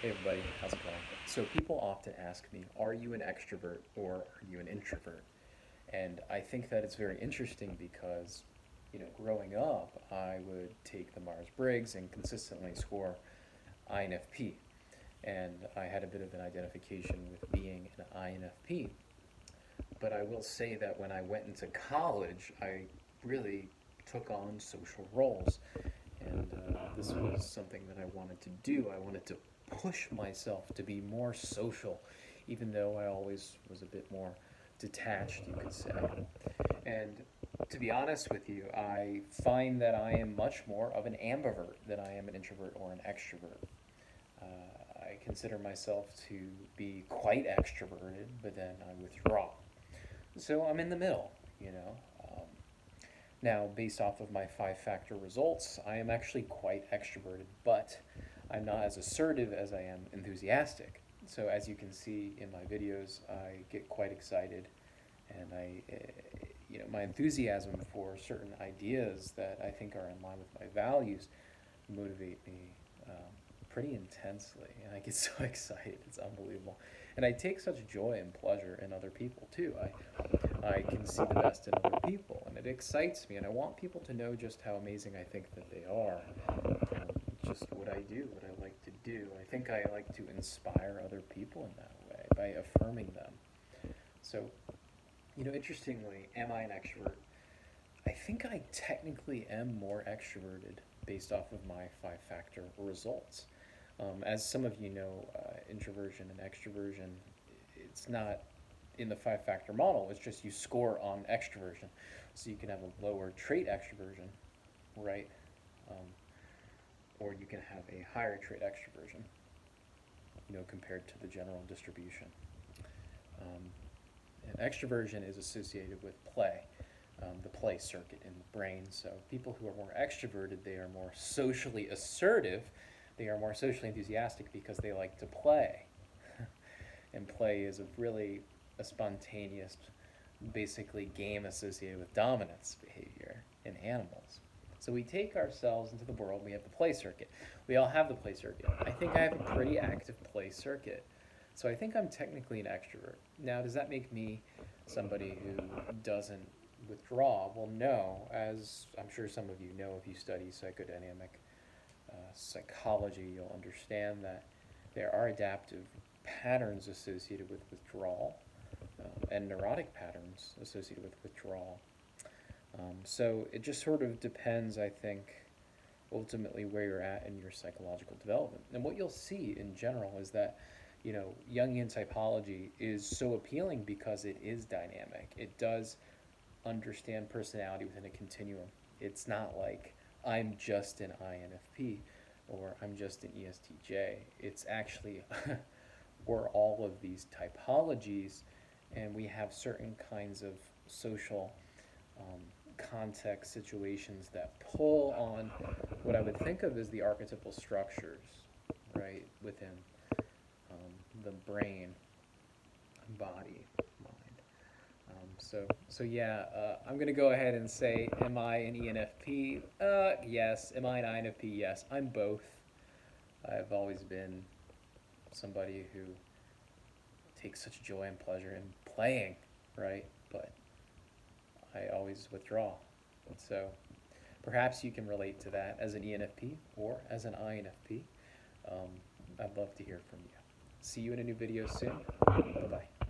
Hey everybody, how's it going? So people often ask me, are you an extrovert or are you an introvert? And I think that it's very interesting because, growing up, I would take the Myers-Briggs and consistently score INFP. And I had a bit of an identification with being an INFP. But I will say that when I went into college, I really took on social roles. And this was something that I wanted to do. I wanted to push myself to be more social, even though I always was a bit more detached, you could say. And to be honest with you, I find that I am much more of an ambivert than I am an introvert or an extrovert. I consider myself to be quite extroverted, but then I withdraw. So I'm in the middle, you know. Now, based off of my five-factor results, I am actually quite extroverted, but I'm not as assertive as I am enthusiastic. So as you can see in my videos, I get quite excited, and my enthusiasm for certain ideas that I think are in line with my values motivate me pretty intensely, and I get so excited. It's unbelievable, and I take such joy and pleasure in other people too. I can see the best in other people, and it excites me, and I want people to know just how amazing I think that they are. Just what I do, what I like to do. I think I like to inspire other people in that way by affirming them. So, interestingly, am I an extrovert? I think I technically am more extroverted based off of my five-factor results. As some of you know, introversion and extroversion, it's not in the five-factor model. It's just you score on extroversion. So you can have a lower trait extroversion, right? Um, or you can have a higher trait extroversion, compared to the general distribution. Um, and extroversion is associated with play, the play circuit in the brain. So people who are more extroverted, they are more socially assertive, they are more socially enthusiastic because they like to play. And play is a spontaneous, basically game associated with dominance behavior in animals. So we take ourselves into the world, we have the play circuit. We all have the play circuit. I think I have a pretty active play circuit. So I think I'm technically an extrovert. Now, does that make me somebody who doesn't withdraw? Well, no. As I'm sure some of you know, if you study psychodynamic psychology, you'll understand that there are adaptive patterns associated with withdrawal and neurotic patterns associated with withdrawal. So it just sort of depends, I think, ultimately where you're at in your psychological development. And what you'll see in general is that, Jungian typology is so appealing because it is dynamic. It does understand personality within a continuum. It's not like I'm just an INFP or I'm just an ESTJ. It's actually we're all of these typologies, and we have certain kinds of social context situations that pull on what I would think of as the archetypal structures, right, within the brain, body, mind. So yeah, I'm gonna go ahead and say, am I an ENFP? Yes. Am I an INFP? Yes. I'm both. I've always been somebody who takes such joy and pleasure in playing, right? But I always withdraw. So perhaps you can relate to that as an ENFP or as an INFP. I'd love to hear from you. See you in a new video soon. Bye-bye.